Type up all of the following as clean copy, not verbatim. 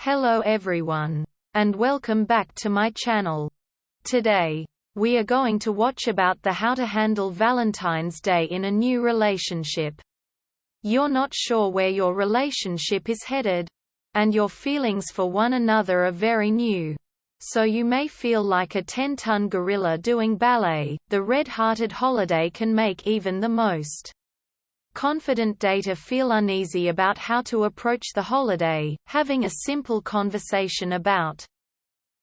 Hello everyone, and welcome back to my channel. Today, we are going to watch about the how to handle Valentine's Day in a new relationship. You're not sure where your relationship is headed, and your feelings for one another are very new. So you may feel like a 10-ton gorilla doing ballet. The red-hearted holiday can make even the most confident dater feel uneasy about how to approach the holiday. Having a simple conversation about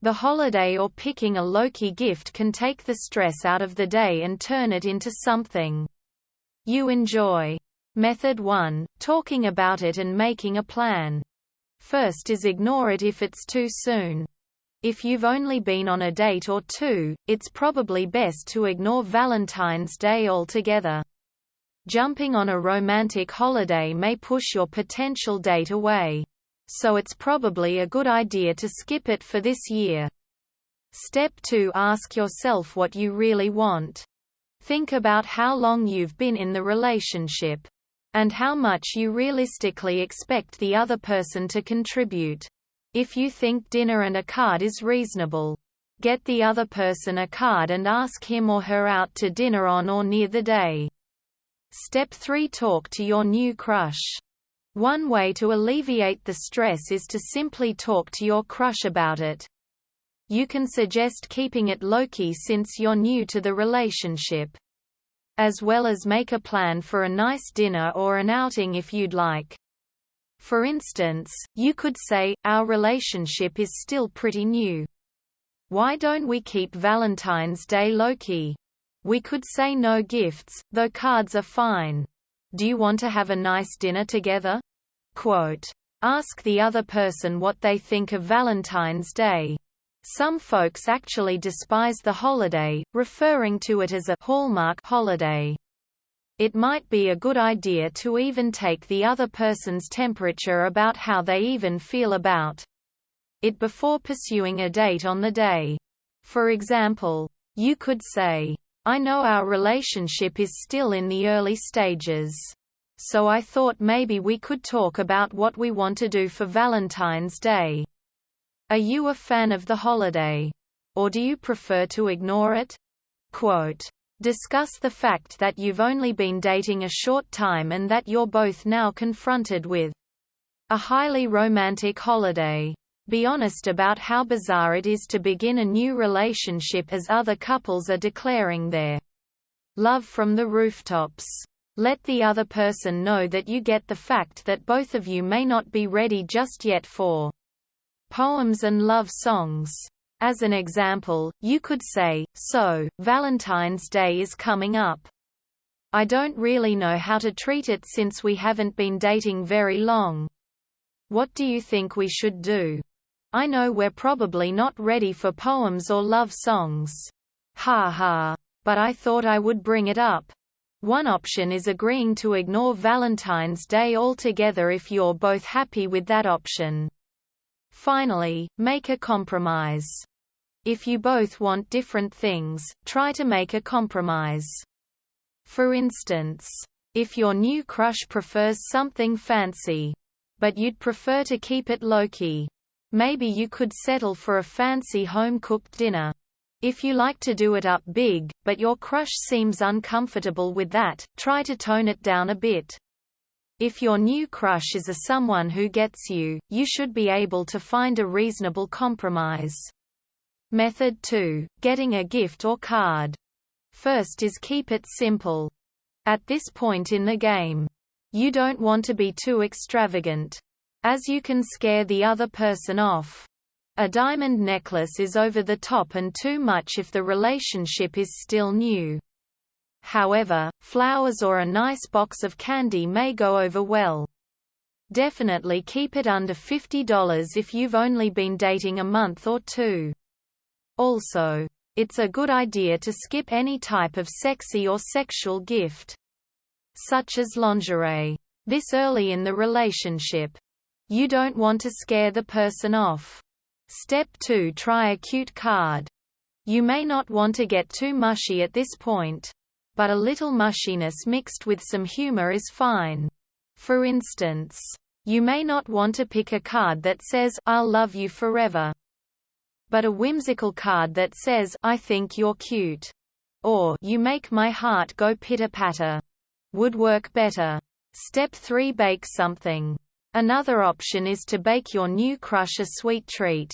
the holiday or picking a low-key gift can take the stress out of the day and turn it into something you enjoy. Method 1. Talking about it and making a plan. First is ignore it if it's too soon. If you've only been on a date or two, it's probably best to ignore Valentine's Day altogether. Jumping on a romantic holiday may push your potential date away. So it's probably a good idea to skip it for this year. Step 2. Ask yourself what you really want. Think about how long you've been in the relationship, and how much you realistically expect the other person to contribute. If you think dinner and a card is reasonable, get the other person a card and ask him or her out to dinner on or near the day. Step 3. Talk to your new crush. One way to alleviate the stress is to simply talk to your crush about it. You can suggest keeping it low-key since you're new to the relationship, as well as make a plan for a nice dinner or an outing if you'd like. For instance, you could say, "Our relationship is still pretty new. Why don't we keep Valentine's Day low-key? We could say no gifts, though cards are fine. Do you want to have a nice dinner together?" Quote. Ask the other person what they think of Valentine's Day. Some folks actually despise the holiday, referring to it as a Hallmark holiday. It might be a good idea to even take the other person's temperature about how they even feel about it before pursuing a date on the day. For example, you could say, "I know our relationship is still in the early stages. So I thought maybe we could talk about what we want to do for Valentine's Day. Are you a fan of the holiday? Or do you prefer to ignore it?" Quote. Discuss the fact that you've only been dating a short time and that you're both now confronted with a highly romantic holiday. Be honest about how bizarre it is to begin a new relationship as other couples are declaring their love from the rooftops. Let the other person know that you get the fact that both of you may not be ready just yet for poems and love songs. As an example, you could say, "So, Valentine's Day is coming up. I don't really know how to treat it since we haven't been dating very long. What do you think we should do? I know we're probably not ready for poems or love songs. Ha ha. But I thought I would bring it up." One option is agreeing to ignore Valentine's Day altogether if you're both happy with that option. Finally, make a compromise. If you both want different things, try to make a compromise. For instance, if your new crush prefers something fancy, but you'd prefer to keep it low-key, maybe you could settle for a fancy home-cooked dinner. If you like to do it up big, but your crush seems uncomfortable with that, try to tone it down a bit. If your new crush is someone who gets you, you should be able to find a reasonable compromise. Method 2. Getting a gift or card. First is keep it simple. At this point in the game, you don't want to be too extravagant, as you can scare the other person off. A diamond necklace is over the top and too much if the relationship is still new. However, flowers or a nice box of candy may go over well. Definitely keep it under $50 if you've only been dating a month or two. Also, it's a good idea to skip any type of sexy or sexual gift, such as lingerie, this early in the relationship. You don't want to scare the person off. Step 2. Try a cute card. You may not want to get too mushy at this point, but a little mushiness mixed with some humor is fine. For instance, You may not want to pick a card that says, "I'll love you forever." But a whimsical card that says, "I think you're cute," or "You make my heart go pitter-patter," would work better. Step 3. Bake something. Another option is to bake your new crush a sweet treat.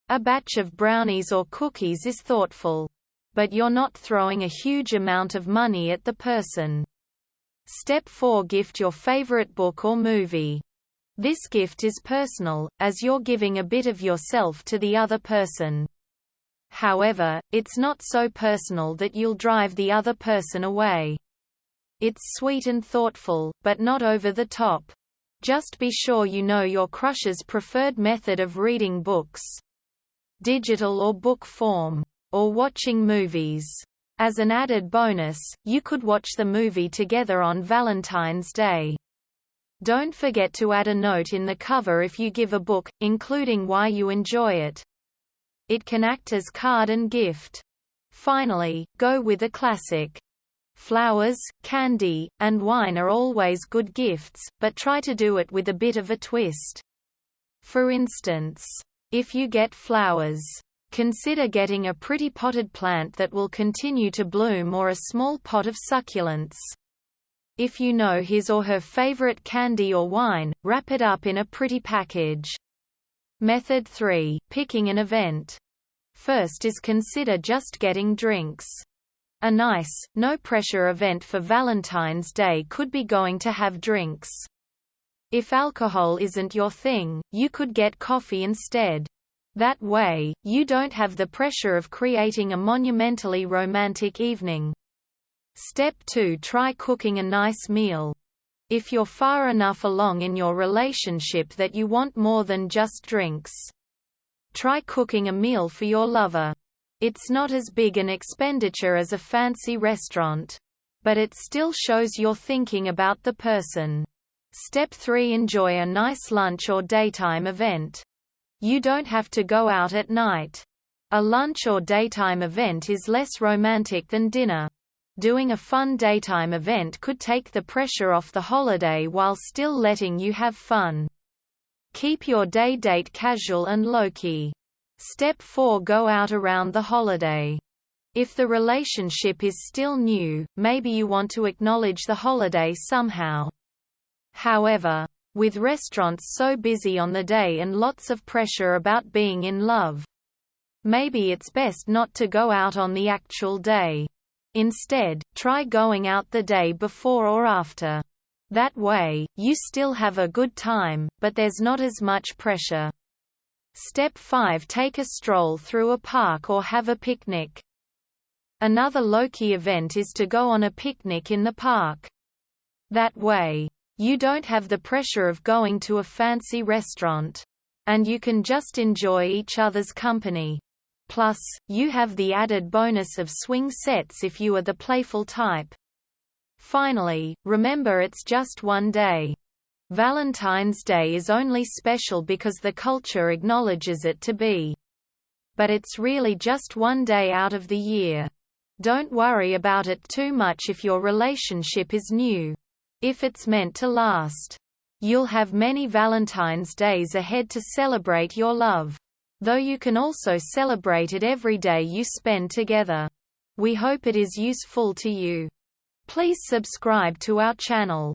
A batch of brownies or cookies is thoughtful. But you're not throwing a huge amount of money at the person. Step 4. Gift your favorite book or movie. This gift is personal, as you're giving a bit of yourself to the other person. However, it's not so personal that you'll drive the other person away. It's sweet and thoughtful, but not over the top. Just be sure you know your crush's preferred method of reading books. Digital or book form. Or watching movies. As an added bonus, you could watch the movie together on Valentine's Day. Don't forget to add a note in the cover if you give a book, including why you enjoy it. It can act as card and gift. Finally, go with a classic. Flowers, candy, and wine are always good gifts, but try to do it with a bit of a twist. For instance, if you get flowers, consider getting a pretty potted plant that will continue to bloom or a small pot of succulents. If you know his or her favorite candy or wine, wrap it up in a pretty package. Method 3. Picking an event. First is consider just getting drinks. A nice, no-pressure event for Valentine's Day could be going to have drinks. If alcohol isn't your thing, you could get coffee instead. That way, you don't have the pressure of creating a monumentally romantic evening. Step 2. Try cooking a nice meal. If you're far enough along in your relationship that you want more than just drinks, try cooking a meal for your lover. It's not as big an expenditure as a fancy restaurant, but it still shows you're thinking about the person. Step 3. Enjoy a nice lunch or daytime event. You don't have to go out at night. A lunch or daytime event is less romantic than dinner. Doing a fun daytime event could take the pressure off the holiday while still letting you have fun. Keep your day date casual and low-key. Step 4. Go out around the holiday. If the relationship is still new, maybe you want to acknowledge the holiday somehow. However, with restaurants so busy on the day and lots of pressure about being in love, maybe it's best not to go out on the actual day. Instead, try going out the day before or after. That way, you still have a good time, but there's not as much pressure. Step 5. Take a stroll through a park or have a picnic. Another low-key event is to go on a picnic in the park. That way, you don't have the pressure of going to a fancy restaurant, and you can just enjoy each other's company. Plus, you have the added bonus of swing sets if you are the playful type. Finally, remember it's just one day. Valentine's Day is only special because the culture acknowledges it to be. But it's really just one day out of the year. Don't worry about it too much if your relationship is new. If it's meant to last, you'll have many Valentine's Days ahead to celebrate your love. Though you can also celebrate it every day you spend together. We hope it is useful to you. Please subscribe to our channel.